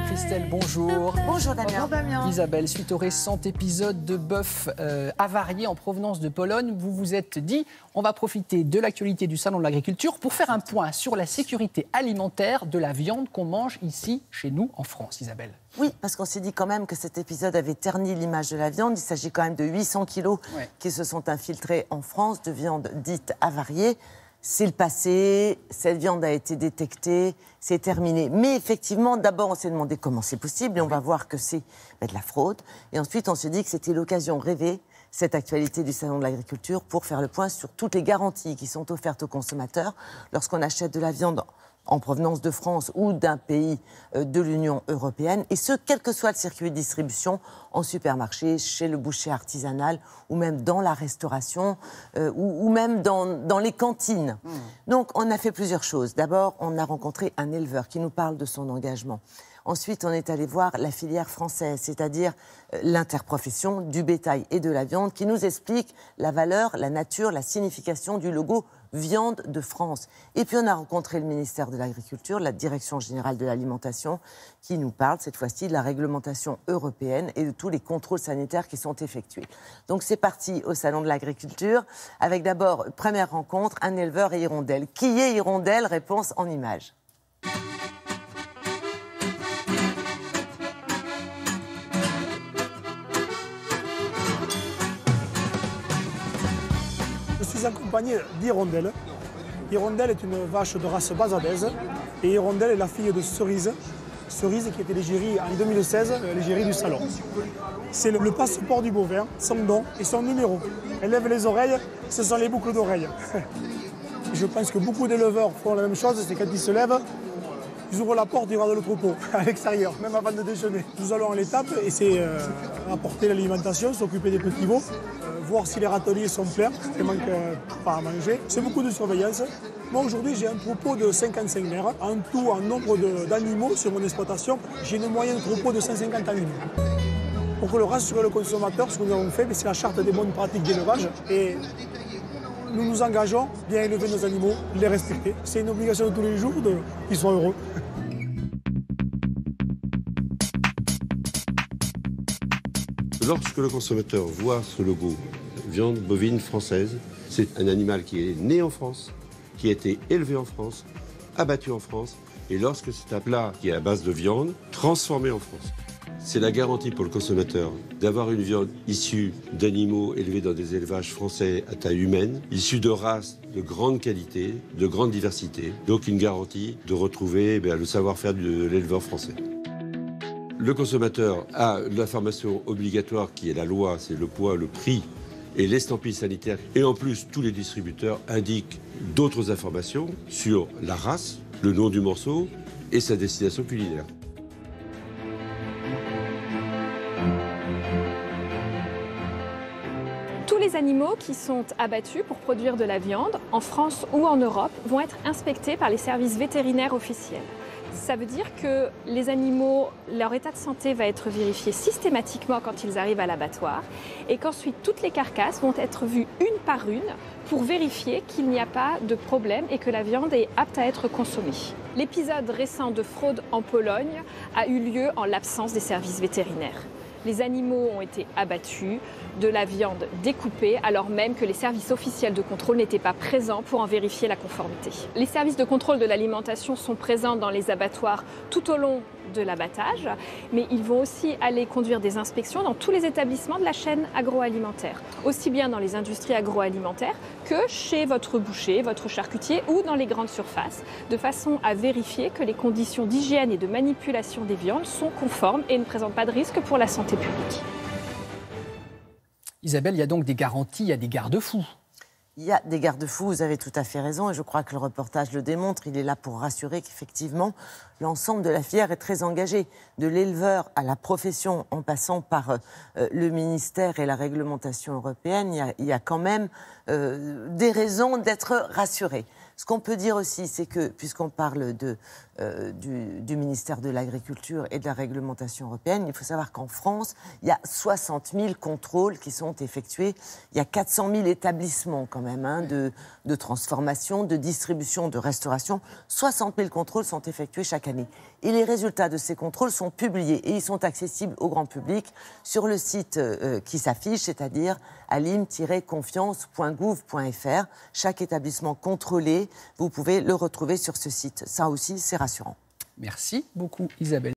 Christelle, bonjour. Bonjour Damien. Bonjour Damien. Isabelle, suite au récent épisode de bœuf avarié en provenance de Pologne, vous vous êtes dit on va profiter de l'actualité du Salon de l'Agriculture pour faire un point sur la sécurité alimentaire de la viande qu'on mange ici, chez nous, en France. Isabelle. Oui, parce qu'on s'est dit quand même que cet épisode avait terni l'image de la viande. Il s'agit quand même de 800 kilos qui se sont infiltrés en France de viande dite avariée. C'est le passé, cette viande a été détectée, c'est terminé. Mais effectivement, d'abord, on s'est demandé comment c'est possible et on va voir que c'est de la fraude. Et ensuite, on s'est dit que c'était l'occasion rêvée, cette actualité du Salon de l'Agriculture, pour faire le point sur toutes les garanties qui sont offertes aux consommateurs lorsqu'on achète de la viande en provenance de France ou d'un pays de l'Union européenne, et ce, quel que soit le circuit de distribution, en supermarché, chez le boucher artisanal, ou même dans la restauration, ou même dans les cantines. Donc, on a fait plusieurs choses. D'abord, on a rencontré un éleveur qui nous parle de son engagement. Ensuite, on est allé voir la filière française, c'est-à-dire l'interprofession du bétail et de la viande, qui nous explique la valeur, la nature, la signification du logo Viande de France. Et puis on a rencontré le ministère de l'Agriculture, la Direction générale de l'alimentation, qui nous parle cette fois-ci de la réglementation européenne et de tous les contrôles sanitaires qui sont effectués. Donc c'est parti au Salon de l'Agriculture, avec d'abord, première rencontre, un éleveur et hirondelle. Qui est hirondelle? Réponse en images. Je suis accompagné d'Hirondelle. Hirondelle est une vache de race basadaise et Hirondelle est la fille de Cerise. Cerise qui était l'égérie en 2016, l'égérie du Salon. C'est le passeport du bovin, son nom et son numéro. Elle lève les oreilles, ce sont les boucles d'oreilles. Je pense que beaucoup d'éleveurs font la même chose, c'est quand ils se lèvent, ils ouvrent la porte, ils regardent le troupeau à l'extérieur, même avant de déjeuner. Nous allons à l'étape et c'est apporter l'alimentation, s'occuper des petits veaux, voir si les râteliers sont pleins, il ne manque pas à manger. C'est beaucoup de surveillance. Moi aujourd'hui j'ai un troupeau de 55 mères. En tout, en nombre d'animaux sur mon exploitation, j'ai une moyenne troupeau de 150 animaux. Pour rassurer le consommateur, ce que nous avons fait, c'est la charte des bonnes pratiques d'élevage. Et nous nous engageons à bien élever nos animaux, les respecter. C'est une obligation de tous les jours qu'ils soient heureux. Lorsque le consommateur voit ce logo, viande bovine française, c'est un animal qui est né en France, qui a été élevé en France, abattu en France, et lorsque c'est un plat qui est à base de viande, transformé en France. C'est la garantie pour le consommateur d'avoir une viande issue d'animaux élevés dans des élevages français à taille humaine, issue de races de grande qualité, de grande diversité, donc une garantie de retrouver le savoir-faire de l'éleveur français. Le consommateur a l'information obligatoire qui est la loi, c'est le poids, le prix et l'estampille sanitaire. Et en plus, tous les distributeurs indiquent d'autres informations sur la race, le nom du morceau et sa destination culinaire. Tous les animaux qui sont abattus pour produire de la viande, en France ou en Europe, vont être inspectés par les services vétérinaires officiels. Ça veut dire que les animaux, leur état de santé va être vérifié systématiquement quand ils arrivent à l'abattoir et qu'ensuite toutes les carcasses vont être vues une par une pour vérifier qu'il n'y a pas de problème et que la viande est apte à être consommée. L'épisode récent de fraude en Pologne a eu lieu en l'absence des services vétérinaires. Les animaux ont été abattus, de la viande découpée, alors même que les services officiels de contrôle n'étaient pas présents pour en vérifier la conformité. Les services de contrôle de l'alimentation sont présents dans les abattoirs tout au long de l'abattage, mais ils vont aussi aller conduire des inspections dans tous les établissements de la chaîne agroalimentaire, aussi bien dans les industries agroalimentaires que chez votre boucher, votre charcutier ou dans les grandes surfaces, de façon à vérifier que les conditions d'hygiène et de manipulation des viandes sont conformes et ne présentent pas de risque pour la santé publique. Isabelle, il y a donc des garanties, il y a des garde-fous. Il y a des garde-fous, vous avez tout à fait raison, et je crois que le reportage le démontre. Il est là pour rassurer qu'effectivement, l'ensemble de la filière est très engagé, de l'éleveur à la profession, en passant par le ministère et la réglementation européenne. Il y a quand même des raisons d'être rassuré. Ce qu'on peut dire aussi, c'est que, puisqu'on parle du ministère de l'Agriculture et de la réglementation européenne, il faut savoir qu'en France, il y a 60 000 contrôles qui sont effectués. Il y a 400 000 établissements quand même, hein, de transformation, de distribution, de restauration. 60 000 contrôles sont effectués chaque année. Et les résultats de ces contrôles sont publiés et ils sont accessibles au grand public sur le site qui s'affiche, c'est-à-dire alim-confiance.gouv.fr. Chaque établissement contrôlé, vous pouvez le retrouver sur ce site. Ça aussi, c'est rassurant. Merci beaucoup, Isabelle.